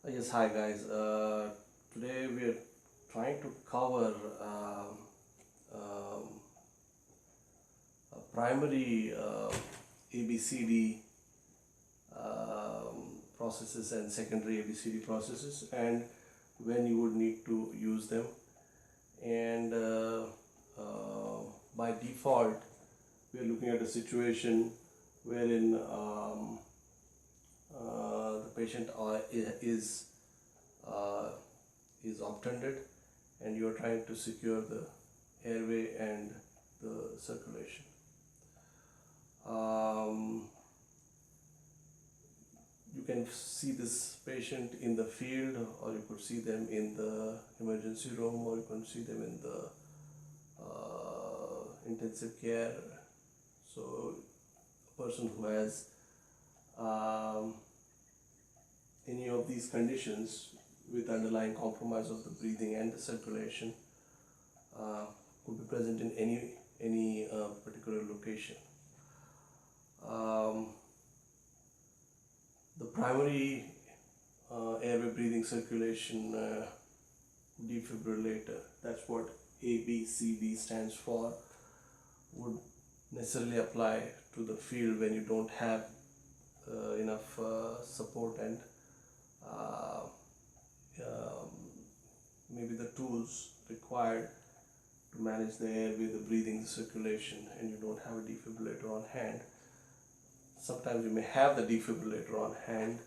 Yes, hi guys. Today we are trying to cover um, primary ABCD processes and secondary ABCD processes, and when you would need to use them. And by default, we are looking at a situation wherein the patient uh, is obtunded, and you are trying to secure the airway and the circulation. You can see this patient in the field, or you could see them in the emergency room, or you can see them in the intensive care. So, a person who has um, any of these conditions with underlying compromise of the breathing and the circulation could be present in any particular location. The primary airway breathing circulation defibrillator, that's what ABCD stands for, would necessarily apply to the field when you don't have enough support and maybe the tools required to manage the airway, the breathing, the circulation, and you don't have a defibrillator on hand. Sometimes you may have the defibrillator on hand,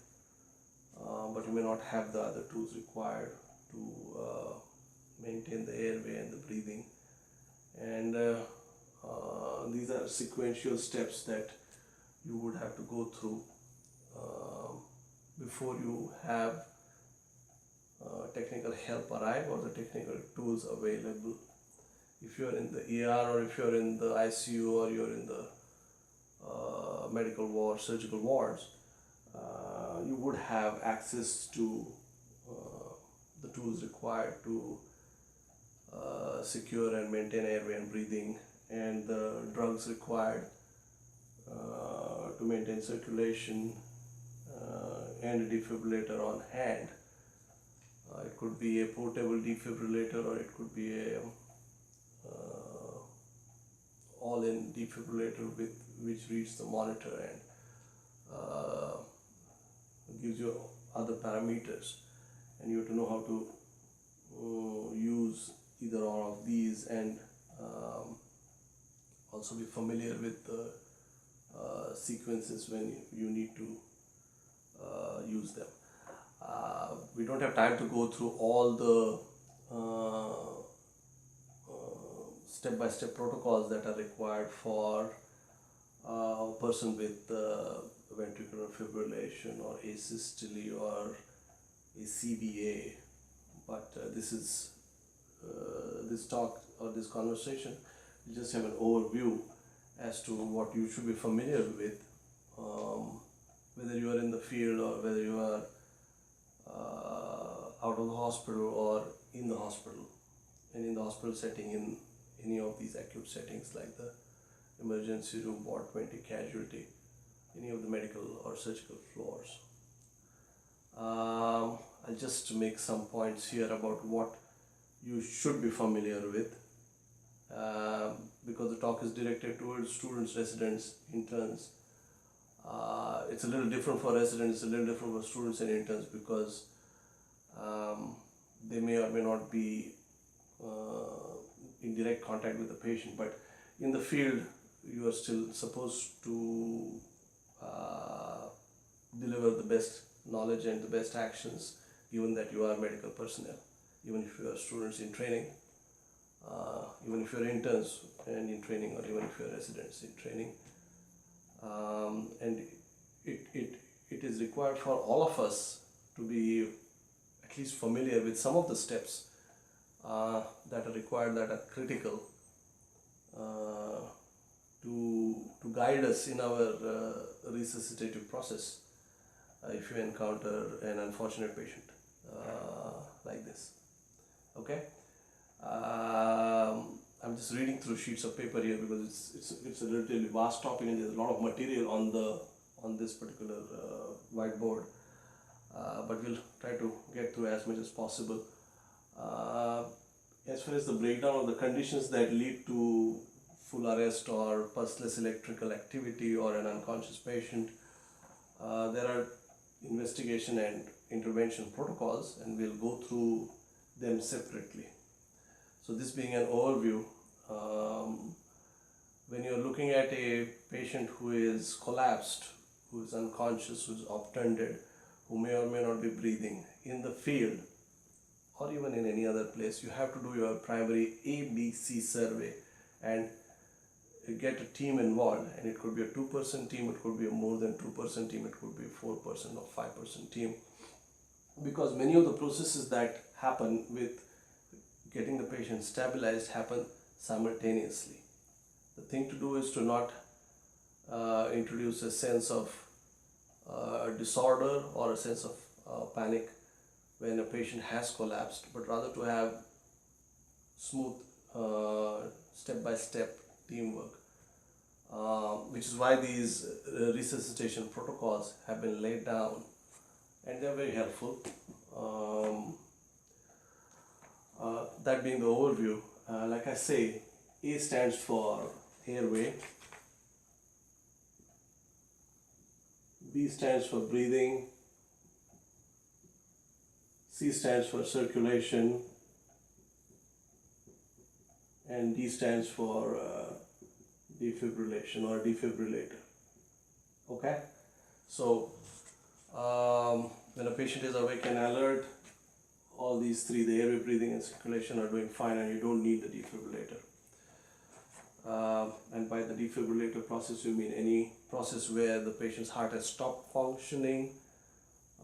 but you may not have the other tools required to maintain the airway and the breathing. And these are sequential steps that you would have to go through before you have technical help arrive or the technical tools available. If you are in the ER, or if you are in the ICU, or you are in the medical ward, surgical wards, you would have access to the tools required to secure and maintain airway and breathing, and the drugs required to maintain circulation, and a defibrillator on hand. It could be a portable defibrillator, or it could be a all-in defibrillator with which reads the monitor and gives you other parameters, and you have to know how to use either one of these, and also be familiar with the sequences when you need to use them. We don't have time to go through all the step-by-step protocols that are required for a person with ventricular fibrillation or asystole or a CVA, but this talk or this conversation, we just have an overview as to what you should be familiar with, whether you are in the field or whether you are out of the hospital or in the hospital, and in the hospital setting, in any of these acute settings like the emergency room, ward 20, casualty, any of the medical or surgical floors. I'll just make some points here about what you should be familiar with, because the talk is directed towards students, residents, interns. It's a little different for residents, a little different for students and interns, because they may or may not be in direct contact with the patient, but in the field you are still supposed to deliver the best knowledge and the best actions, given that you are medical personnel, even if you are students in training, even if you are interns and in training, or even if you are residents in training. And it is required for all of us to be at least familiar with some of the steps that are required, that are critical to guide us in our resuscitative process if you encounter an unfortunate patient like this. Okay, I'm just reading through sheets of paper here because it's a relatively vast topic, and there's a lot of material on this particular whiteboard. but we'll try to get through as much as possible. As far as the breakdown of the conditions that lead to full arrest or pulseless electrical activity or an unconscious patient, there are investigation and intervention protocols, and we'll go through them separately. So this being an overview, when you're looking at a patient who is collapsed, who is unconscious, who is obtunded, who may or may not be breathing in the field or even in any other place, you have to do your primary ABC survey and get a team involved. And it could be a 2-person team, it could be a more than 2-person team, it could be a 4-person or 5-person team, because many of the processes that happen with getting the patient stabilized happen simultaneously. The thing to do is to not introduce a sense of disorder or a sense of panic when a patient has collapsed, but rather to have smooth step-by-step teamwork, which is why these resuscitation protocols have been laid down, and they're very helpful. That being the overview, like I say, A stands for airway, B stands for breathing, C stands for circulation, and D stands for defibrillation or defibrillator. Okay, so when a patient is awake and alert, all these three, the airway, breathing, and circulation, are doing fine, and you don't need the defibrillator. And by the defibrillator process, you mean any process where the patient's heart has stopped functioning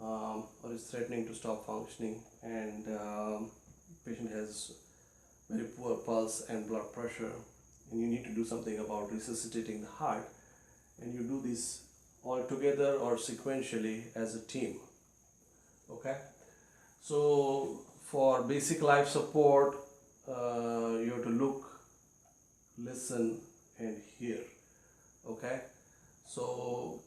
or is threatening to stop functioning, and patient has very poor pulse and blood pressure, and you need to do something about resuscitating the heart, and you do this all together or sequentially as a team. Okay, so for basic life support, you have to look, listen, and hear. Okay, so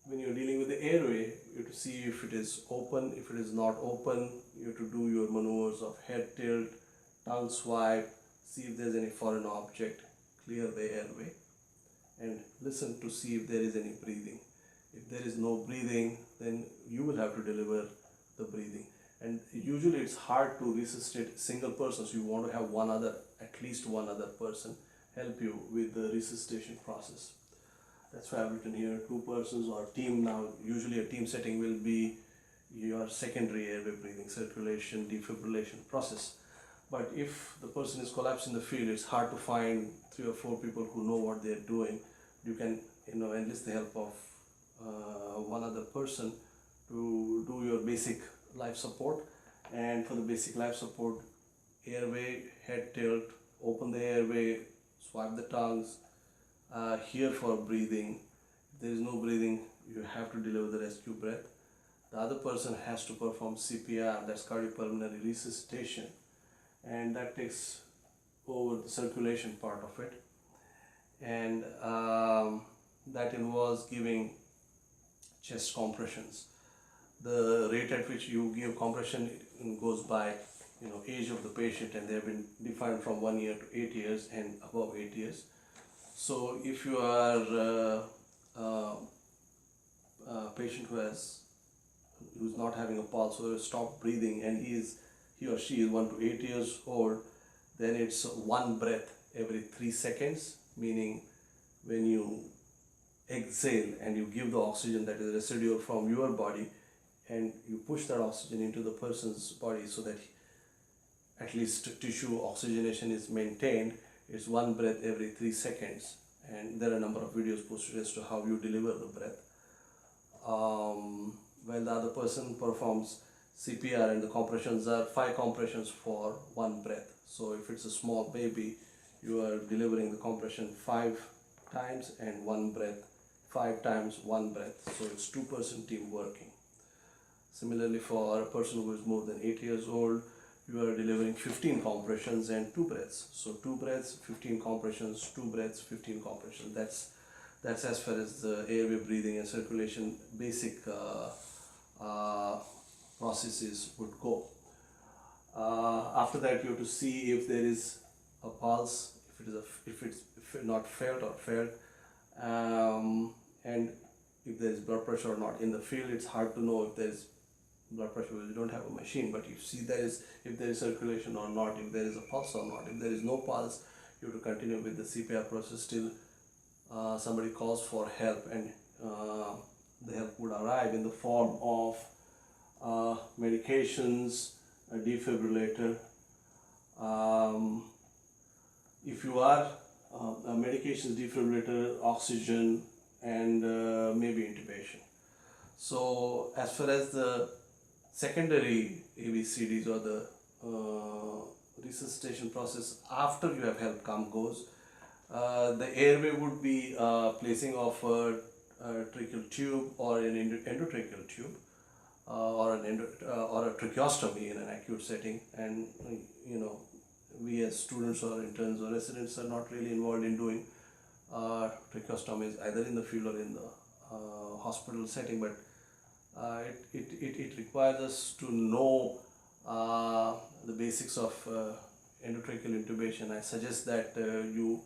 when you're dealing with the airway, you have to see if it is open. If it is not open, you have to do your maneuvers of head tilt, tongue swipe, see if there's any foreign object, clear the airway, and listen to see if there is any breathing. If there is no breathing, then you will have to deliver the breathing. And usually it's hard to resuscitate a single person, so you want to have at least one other person help you with the resuscitation process. That's why I've written here 2 persons or team. Now usually a team setting will be your secondary airway, breathing, circulation, defibrillation process. But if the person is collapsed in the field, it's hard to find 3 or 4 people who know what they're doing. You can enlist the help of one other person to do your basic life support. And for the basic life support, airway, head tilt, open the airway, swipe the tongues, hear for breathing. If there is no breathing, you have to deliver the rescue breath. The other person has to perform CPR, that's cardiopulmonary resuscitation, and that takes over the circulation part of it. And that involves giving chest compressions. The rate at which you give compression goes by age of the patient, and they have been defined from 1 year to 8 years and above 8 years. So if you are a patient who's not having a pulse or stopped breathing, and he or she is 1 to 8 years old, then it's 1 breath every 3 seconds, meaning when you exhale and you give the oxygen that is residual from your body, and you push that oxygen into the person's body so that at least tissue oxygenation is maintained, it's 1 breath every 3 seconds. And there are a number of videos posted as to how you deliver the breath. While the other person performs CPR, and the compressions are 5 compressions for 1 breath. So if it's a small baby, you are delivering the compression 5 times and 1 breath, 5 times 1 breath. So it's 2-person team working. Similarly, for a person who is more than 8 years old, you are delivering 15 compressions and 2 breaths. So 2 breaths, 15 compressions, 2 breaths, 15 compressions. That's as far as the airway, breathing, and circulation basic processes would go. After that, you have to see if there is a pulse, if it's not felt or felt, and if there is blood pressure or not. In the field, it's hard to know if there is blood pressure because you don't have a machine, but you see if there is circulation or not, if there is a pulse or not. If there is no pulse, you have to continue with the CPR process till somebody calls for help, and the help would arrive in the form of medications, a defibrillator. If you are medications, defibrillator, oxygen, and maybe intubation. So as far as the secondary ABCDs or the resuscitation process after you have help come goes, the airway would be placing of a tracheal tube or an endotracheal tube, or a tracheostomy in an acute setting. And we as students or interns or residents are not really involved in doing tracheostomies either in the field or in the hospital setting, but it requires us to know the basics of endotracheal intubation. I suggest that you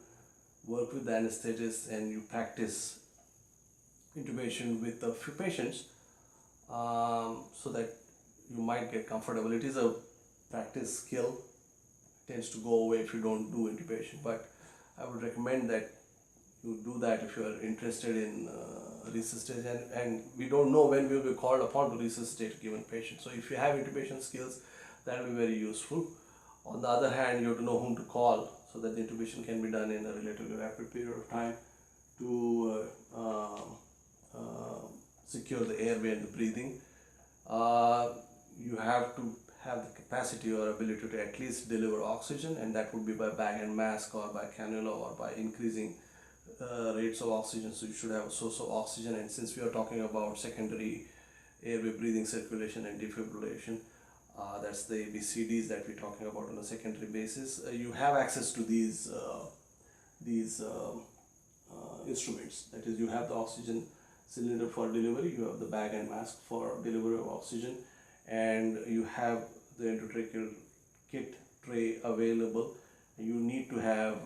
work with the anesthetist and you practice intubation with a few patients so that you might get comfortable. It is a practice skill, it tends to go away if you don't do intubation, but I would recommend that you do that if you are interested in resuscitation, and we don't know when we will be called upon to resuscitate a given patient. So if you have intubation skills, that will be very useful. On the other hand, you have to know whom to call so that the intubation can be done in a relatively rapid period of time to secure the airway and the breathing. You have to have the capacity or ability to at least deliver oxygen, and that would be by bag and mask or by cannula or by increasing rates of oxygen. So you should have a source of oxygen, and since we are talking about secondary airway, breathing, circulation and defibrillation, that's the ABCDs that we're talking about on a secondary basis. You have access to these instruments. That is, you have the oxygen cylinder for delivery, you have the bag and mask for delivery of oxygen, and you have the endotracheal kit tray available. You need to have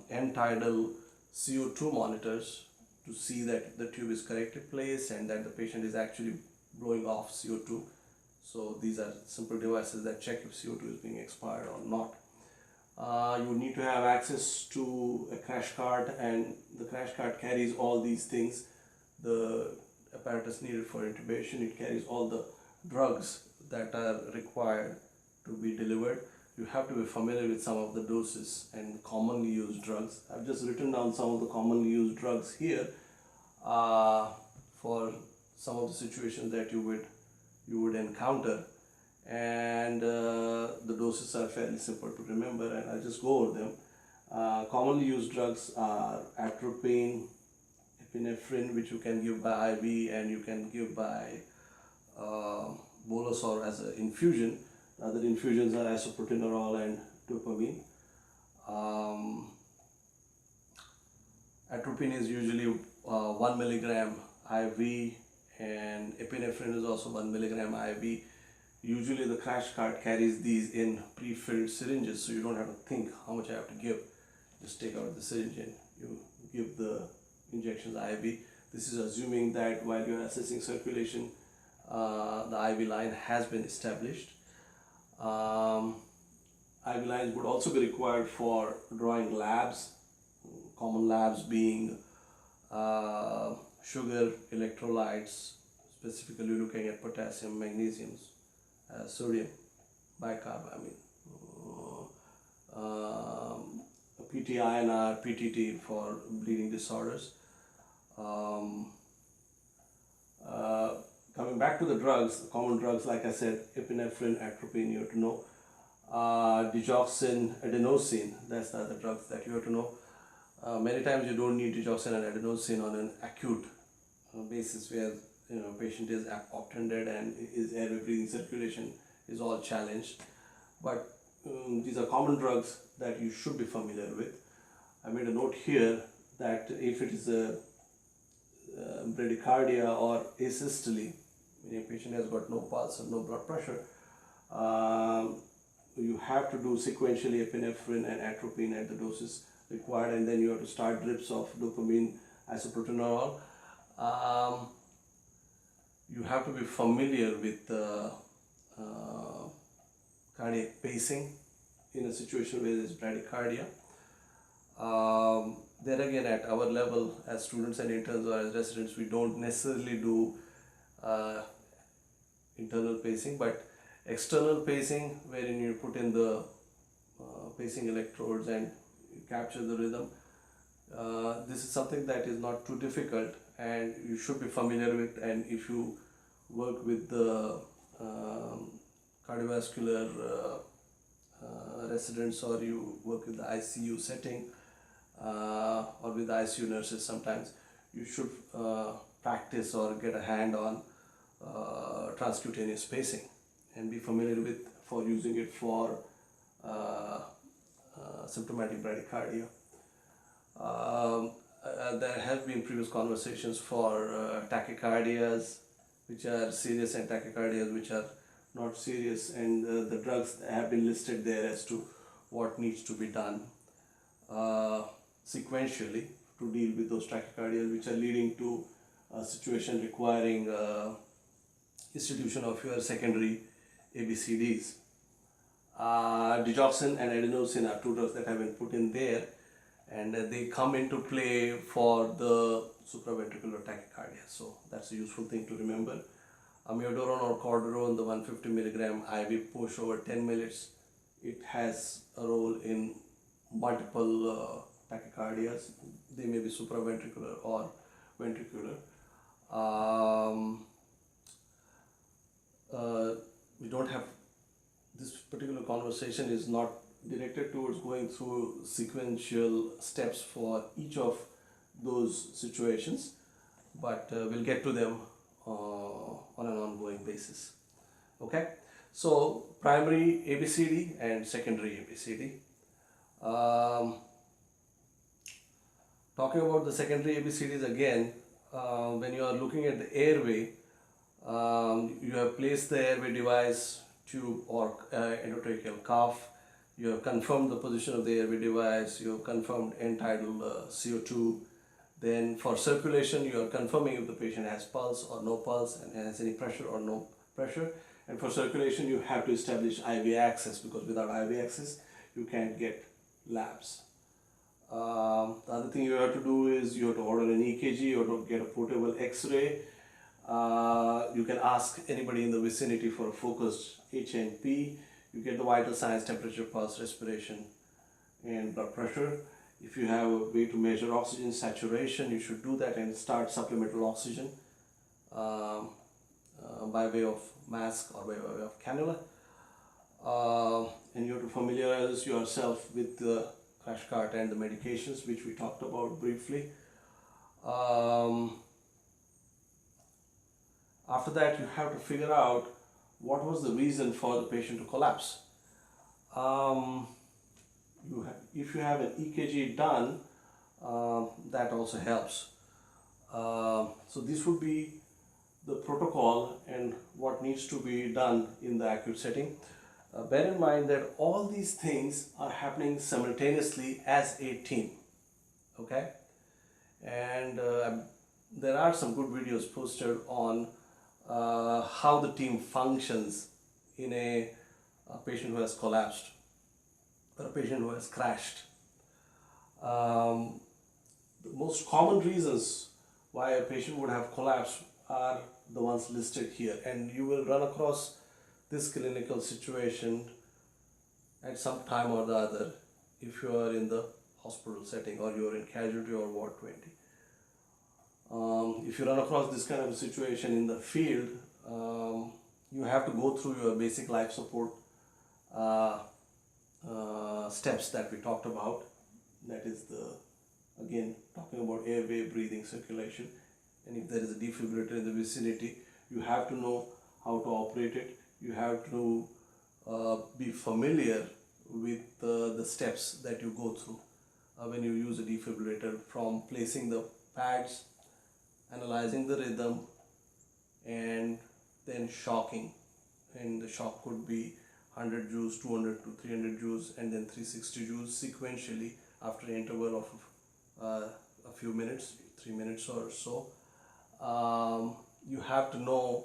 end-tidal CO2 monitors to see that the tube is correctly placed and that the patient is actually blowing off CO2. So these are simple devices that check if CO2 is being expired or not. You need to have access to a crash cart, and the crash cart carries all these things. The apparatus needed for intubation, it carries all the drugs that are required to be delivered. You have to be familiar with some of the doses and commonly used drugs. I've just written down some of the commonly used drugs here for some of the situations that you would encounter, and the doses are fairly simple to remember, and I'll just go over them. Commonly used drugs are atropine, epinephrine, which you can give by IV and you can give by bolus or as an infusion. Other infusions are isoprotenolol and dopamine. Atropine is usually 1 milligram IV, and epinephrine is also 1 milligram IV. Usually the crash cart carries these in pre-filled syringes, so you don't have to think how much I have to give. Just take out the syringe and you give the injections IV. This is assuming that while you are assessing circulation, the IV line has been established. IV lines would also be required for drawing labs, common labs being sugar, electrolytes, specifically looking at potassium, magnesium, sodium, bicarbonate, PT-INR, PTT for bleeding disorders. Coming back to the drugs, the common drugs, like I said, epinephrine, atropine, you have to know. Digoxin, adenosine, that's the other drugs that you have to know. Many times you don't need digoxin and adenosine on an acute basis where patient is obtended and his airway, breathing, circulation is all challenged. But these are common drugs that you should be familiar with. I made a note here that if it is a bradycardia or asystole, when a patient has got no pulse or no blood pressure, you have to do sequentially epinephrine and atropine at the doses required, and then you have to start drips of dopamine isoproterenol. You have to be familiar with cardiac pacing in a situation where there is bradycardia. There again, at our level as students and interns or as residents, we don't necessarily do internal pacing, but external pacing, wherein you put in the pacing electrodes and you capture the rhythm. This is something that is not too difficult and you should be familiar with, and if you work with the cardiovascular residents, or you work with the ICU setting or with the ICU nurses, sometimes you should practice or get a hand on transcutaneous pacing and be familiar with for using it for symptomatic bradycardia. There have been previous conversations for tachycardias, which are serious, and tachycardias which are not serious, and the drugs have been listed there as to what needs to be done sequentially to deal with those tachycardias which are leading to a situation requiring institution of your secondary ABCDs. Digoxin and adenosine are two drugs that have been put in there, and they come into play for the supraventricular tachycardia. So that's a useful thing to remember. Amiodarone or cordarone, the 150 milligram IV push over 10 minutes, it has a role in multiple tachycardias. They may be supraventricular or ventricular. We don't have, this particular conversation is not directed towards going through sequential steps for each of those situations, but we'll get to them on an ongoing basis. Okay, so primary ABCD and secondary ABCD. Talking about the secondary ABCDs again, when you are looking at the airway, you have placed the airway device, tube or endotracheal cuff. You have confirmed the position of the airway device. You have confirmed end-tidal CO2. Then for circulation, you are confirming if the patient has pulse or no pulse and has any pressure or no pressure. And for circulation, you have to establish IV access, because without IV access, you can't get labs. The other thing you have to do is you have to order an EKG, you have to get a portable X-ray. You can ask anybody in the vicinity for a focused HNP. You get the vital signs, temperature, pulse, respiration, and blood pressure. If you have a way to measure oxygen saturation, you should do that and start supplemental oxygen by way of mask or by way of cannula. And you have to familiarize yourself with the crash cart and the medications, which we talked about briefly. After that, you have to figure out what was the reason for the patient to collapse. If you have an EKG done, that also helps. So this would be the protocol and what needs to be done in the acute setting. Bear in mind that all these things are happening simultaneously as a team. Okay? And there are some good videos posted on how the team functions in a patient who has collapsed or a patient who has crashed. The most common reasons why a patient would have collapsed are the ones listed here, and you will run across this clinical situation at some time or the other if you are in the hospital setting or you are in casualty or ward 20. If you run across this kind of a situation in the field, you have to go through your basic life support steps that we talked about. That is again talking about airway, breathing, circulation, and if there is a defibrillator in the vicinity, you have to know how to operate it. You have to be familiar with the steps that you go through when you use a defibrillator, from placing the pads, analyzing the rhythm, and and shocking. And the shock could be 100 joules, 200 to 300 joules, and then 360 joules sequentially after an interval of a few minutes, 3 minutes or so. You have to know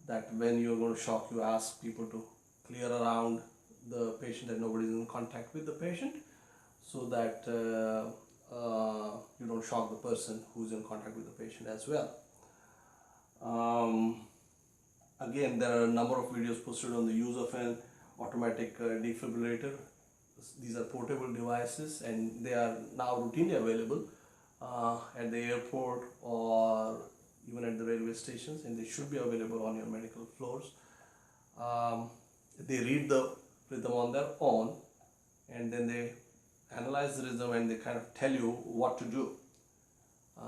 that when you're going to shock, you ask people to clear around the patient, that nobody is in contact with the patient, so that you don't shock the person who's in contact with the patient as well. Again, there are a number of videos posted on the use of an automatic defibrillator. These are portable devices, and they are now routinely available at the airport or even at the railway stations, and they should be available on your medical floors. They read the rhythm on their own, and then they analyze the rhythm and they kind of tell you what to do.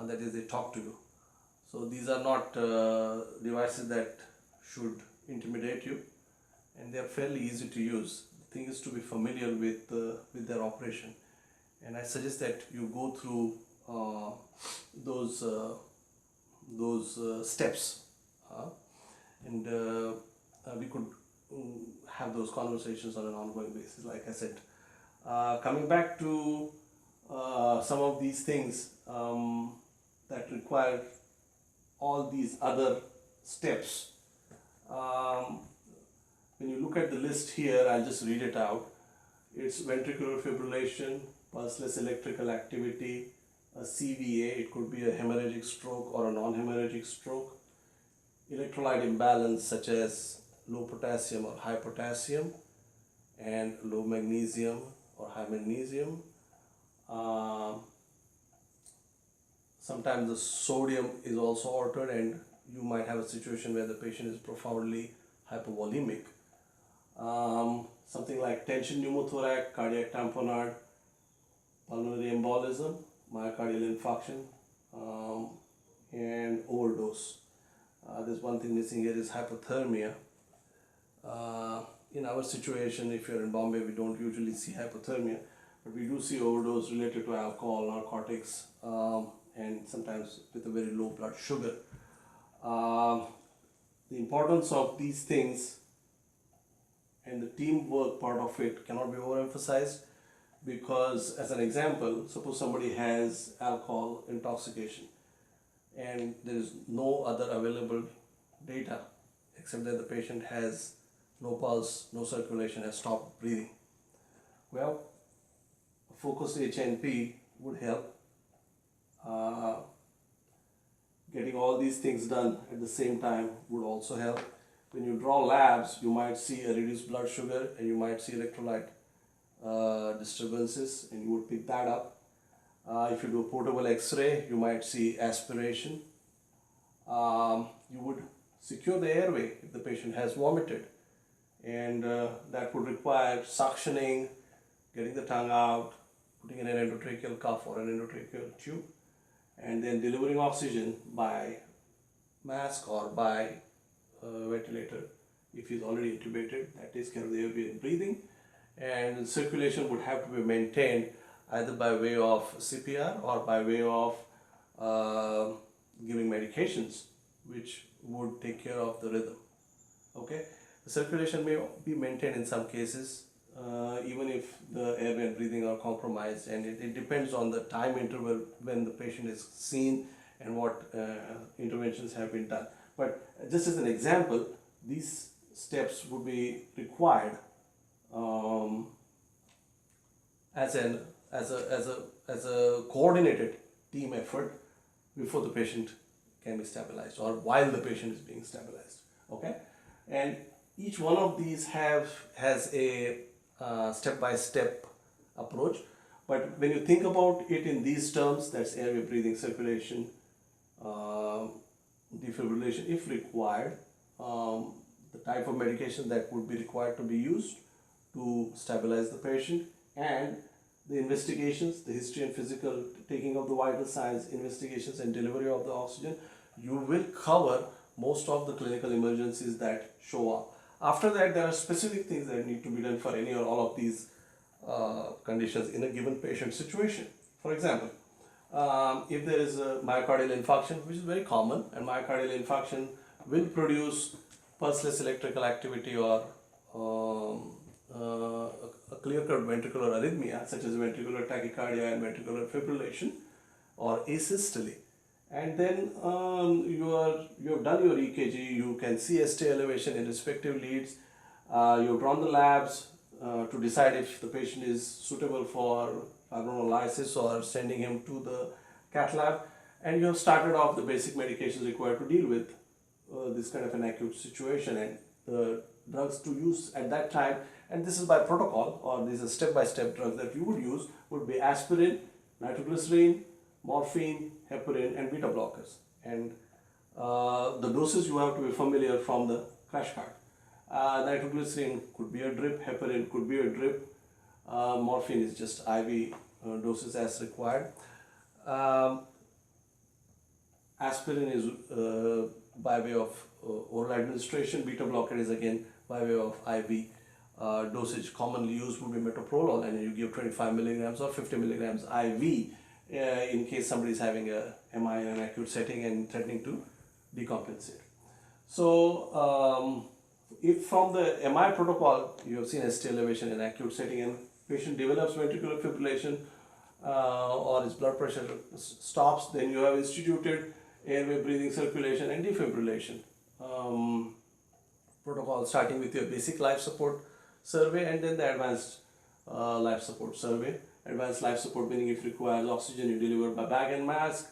That is, they talk to you. So these are not devices that should intimidate you, and they are fairly easy to use. The thing is to be familiar with their operation, and I suggest that you go through those steps, and we could have those conversations on an ongoing basis, like I said. Coming back to some of these things that require all these other steps. When you look at the list here, I'll just read it out. It's ventricular fibrillation, pulseless electrical activity, a CVA, it could be a hemorrhagic stroke or a non-hemorrhagic stroke, electrolyte imbalance such as low potassium or high potassium, and low magnesium or high magnesium. Sometimes the sodium is also altered, and you might have a situation where the patient is profoundly hypovolemic. Something like tension pneumothorax, cardiac tamponade, pulmonary embolism, myocardial infarction, and overdose. There's one thing missing here is hypothermia. In our situation, if you're in Bombay, we don't usually see hypothermia, but we do see overdose related to alcohol, narcotics, and sometimes with a very low blood sugar. The importance of these things and the teamwork part of it cannot be overemphasized, because as an example, suppose somebody has alcohol intoxication and there is no other available data except that the patient has no pulse, no circulation, has stopped breathing. Well, a focused HNP would help. Getting all these things done at the same time would also help. When you draw labs, you might see a reduced blood sugar and you might see electrolyte disturbances, and you would pick that up. If you do a portable X-ray, you might see aspiration. You would secure the airway if the patient has vomited, and that would require suctioning, getting the tongue out, putting in an endotracheal cuff or an endotracheal tube, and then delivering oxygen by mask or by ventilator. If he's already intubated, that takes care of the airway and breathing, and circulation would have to be maintained either by way of CPR or by way of giving medications which would take care of the rhythm. Okay, the circulation may be maintained in some cases even if the airway and breathing are compromised, and it depends on the time interval when the patient is seen and what interventions have been done. But just as an example, these steps would be required as a coordinated team effort before the patient can be stabilized or while the patient is being stabilized. Okay, and each one of these has a step-by-step approach. But when you think about it in these terms, that's airway, breathing, circulation, defibrillation if required, the type of medication that would be required to be used to stabilize the patient, and the investigations, the history and physical, taking of the vital signs, investigations and delivery of the oxygen, you will cover most of the clinical emergencies that show up. After that, there are specific things that need to be done for any or all of these conditions in a given patient situation. For example, if there is a myocardial infarction, which is very common, and myocardial infarction will produce pulseless electrical activity or a clear-cut ventricular arrhythmia such as ventricular tachycardia and ventricular fibrillation or asystole, and then you have done your EKG, you can see ST elevation in respective leads, you've drawn the labs to decide if the patient is suitable for fibrinolysis or sending him to the cath lab, and you have started off the basic medications required to deal with this kind of an acute situation and the drugs to use at that time. And this is by protocol, or these are step-by-step drugs that you would use would be aspirin, nitroglycerin, morphine, heparin, and beta blockers. And the doses you have to be familiar from the crash cart. Nitroglycerin could be a drip, heparin could be a drip, morphine is just IV doses as required. Aspirin is by way of oral administration, beta blocker is again by way of IV dosage. Commonly used would be metoprolol, and you give 25 milligrams or 50 milligrams IV in case somebody is having a MI in an acute setting and threatening to decompensate. So if from the MI protocol you have seen ST elevation in acute setting and patient develops ventricular fibrillation or his blood pressure stops, then you have instituted airway, breathing, circulation and defibrillation protocol, starting with your basic life support survey and then the advanced life support survey. Advanced life support meaning if requires oxygen, you deliver by bag and mask.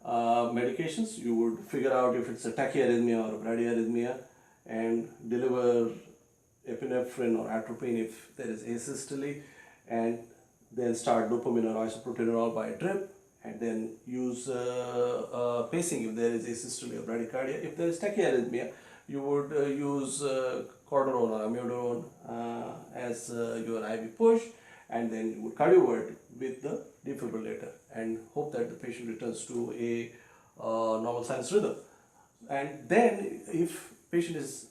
Medications, you would figure out if it's a tachyarrhythmia or a bradyarrhythmia and deliver epinephrine or atropine if there is asystole, and then start dopamine or isoproterenol by a drip, and then use pacing if there is asystole or bradycardia. If there is tachyarrhythmia, you would use cortisone or amiodarone as your IV push, and then you would cardiovert with the defibrillator and hope that the patient returns to a normal sinus rhythm. And then if patient is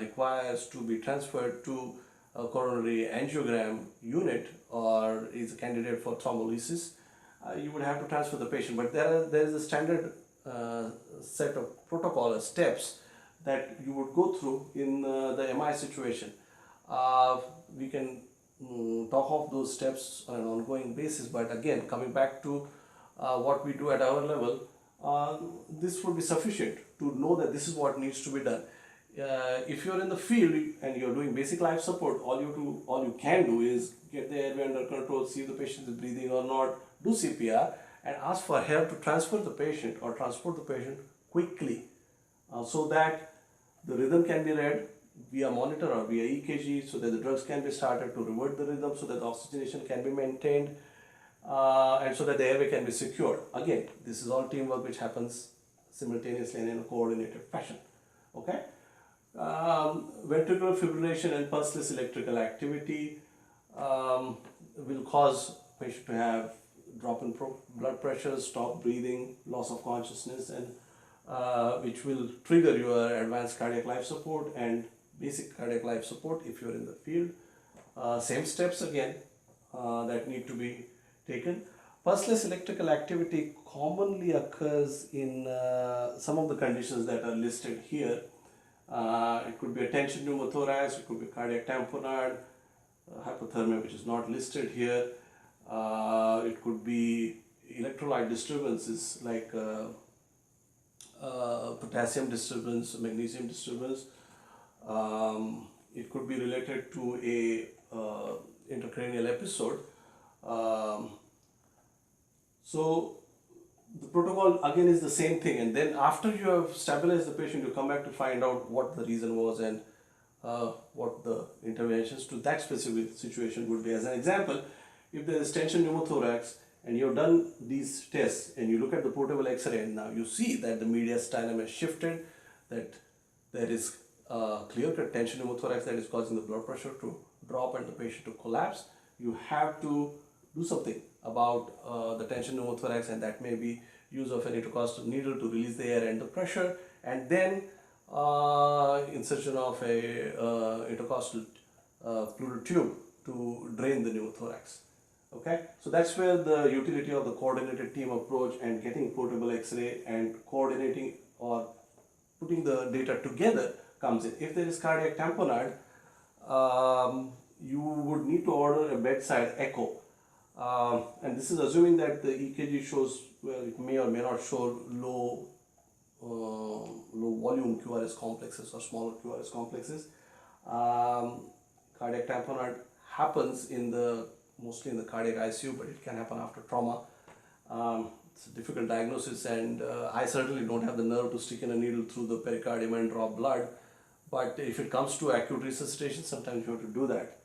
requires to be transferred to a coronary angiogram unit or is a candidate for thrombolysis, you would have to transfer the patient. But there is a standard set of protocol or steps that you would go through in the MI situation. We can talk of those steps on an ongoing basis, but again, coming back to what we do at our level, this would be sufficient to know that this is what needs to be done. If you're in the field and you're doing basic life support, all you can do is get the airway under control, see if the patient is breathing or not, do CPR, and ask for help to transfer the patient or transport the patient quickly, so that the rhythm can be read via monitor or via EKG, so that the drugs can be started to revert the rhythm, so that the oxygenation can be maintained, and so that the airway can be secured. Again, this is all teamwork which happens simultaneously and in a coordinated fashion. Okay. Ventricular fibrillation and pulseless electrical activity will cause patient to have drop in blood pressure, stop breathing, loss of consciousness, and which will trigger your advanced cardiac life support and basic cardiac life support if you're in the field. Same steps again that need to be taken. Pulseless electrical activity commonly occurs in some of the conditions that are listed here. It could be a tension pneumothorax, it could be cardiac tamponade, hypothermia which is not listed here. It could be electrolyte disturbances like potassium disturbance, magnesium disturbance. It could be related to a intracranial episode. So the protocol again is the same thing, and then after you have stabilized the patient, you come back to find out what the reason was and what the interventions to that specific situation would be. As an example, if there is tension pneumothorax and you have done these tests and you look at the portable X-ray, and now you see that the mediastinum has shifted, that there is clear-cut tension pneumothorax that is causing the blood pressure to drop and the patient to collapse, you have to do something about the tension pneumothorax, and that may be use of an intercostal needle to release the air and the pressure, and then insertion of a intercostal pleural tube to drain the pneumothorax. Okay, so that's where the utility of the coordinated team approach and getting portable X-ray and coordinating or putting the data together comes in. If there is cardiac tamponade, you would need to order a bedside echo. And this is assuming that the EKG shows, well, it may or may not show low volume QRS complexes or smaller QRS complexes. Cardiac tamponade happens mostly in the cardiac ICU, but it can happen after trauma. It's a difficult diagnosis, and I certainly don't have the nerve to stick in a needle through the pericardium and draw blood. But if it comes to acute resuscitation, sometimes you have to do that.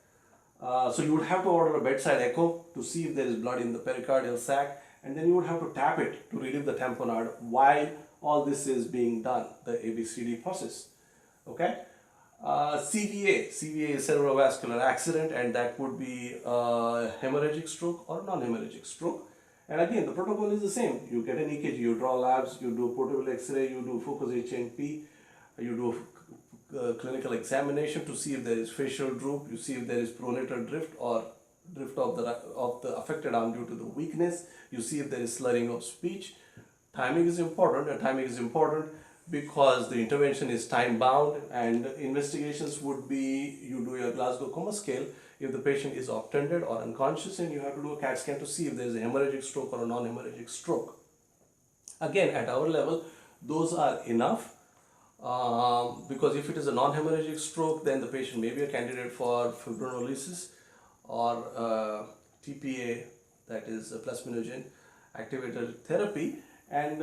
So you would have to order a bedside echo to see if there is blood in the pericardial sac, and then you would have to tap it to relieve the tamponade while all this is being done, the ABCD process. Okay. CVA is cerebrovascular accident, and that would be hemorrhagic stroke or non-hemorrhagic stroke. And again, the protocol is the same. You get an EKG, you draw labs, you do portable X-ray, you do focus HNP, you do clinical examination to see if there is facial droop, you see if there is pronator drift or drift of the affected arm due to the weakness, you see if there is slurring of speech. Timing is important, and timing is important because the intervention is time bound, and investigations would be you do your Glasgow Coma scale if the patient is obtunded or unconscious, and you have to do a CAT scan to see if there is a hemorrhagic stroke or a non-hemorrhagic stroke. Again, at our level, those are enough because if it is a non-hemorrhagic stroke, then the patient may be a candidate for fibrinolysis or TPA, that is a plasminogen activator therapy, and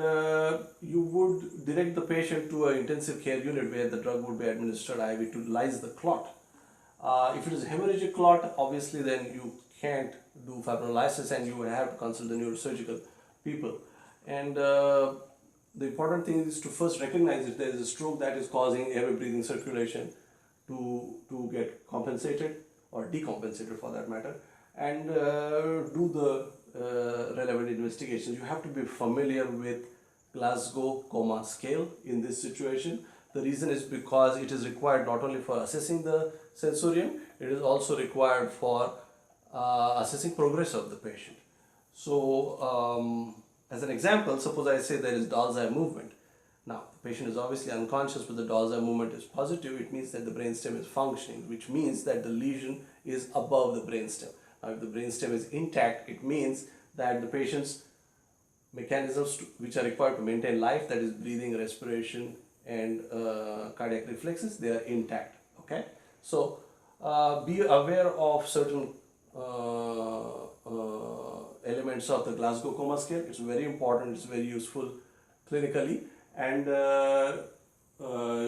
you would direct the patient to an intensive care unit where the drug would be administered IV to lyse the clot. If it is a hemorrhagic clot, obviously then you can't do fibrinolysis and you would have to consult the neurosurgical people. And the important thing is to first recognize if there is a stroke that is causing airway breathing circulation to get compensated or decompensated for that matter, and do the relevant investigations. You have to be familiar with Glasgow Coma scale in this situation. The reason is because it is required not only for assessing the sensorium, it is also required for assessing progress of the patient. So as an example, suppose I say there is doll's eye movement. Now the patient is obviously unconscious, but the doll's eye movement is positive. It means that the brainstem is functioning, which means that the lesion is above the brainstem. Now if the brainstem is intact, it means that the patient's mechanisms which are required to maintain life, that is breathing, respiration, and cardiac reflexes, they are intact. Okay, so be aware of certain elements of the Glasgow Coma scale. It's very important, it's very useful clinically, and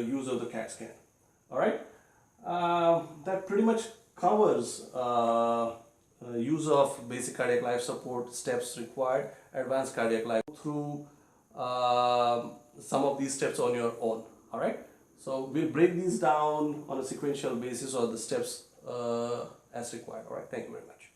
use of the CAT scan. All right, that pretty much covers use of basic cardiac life support, steps required, advanced cardiac life through some of these steps on your own. All right, so we'll break these down on a sequential basis or the steps as required. All right, thank you very much.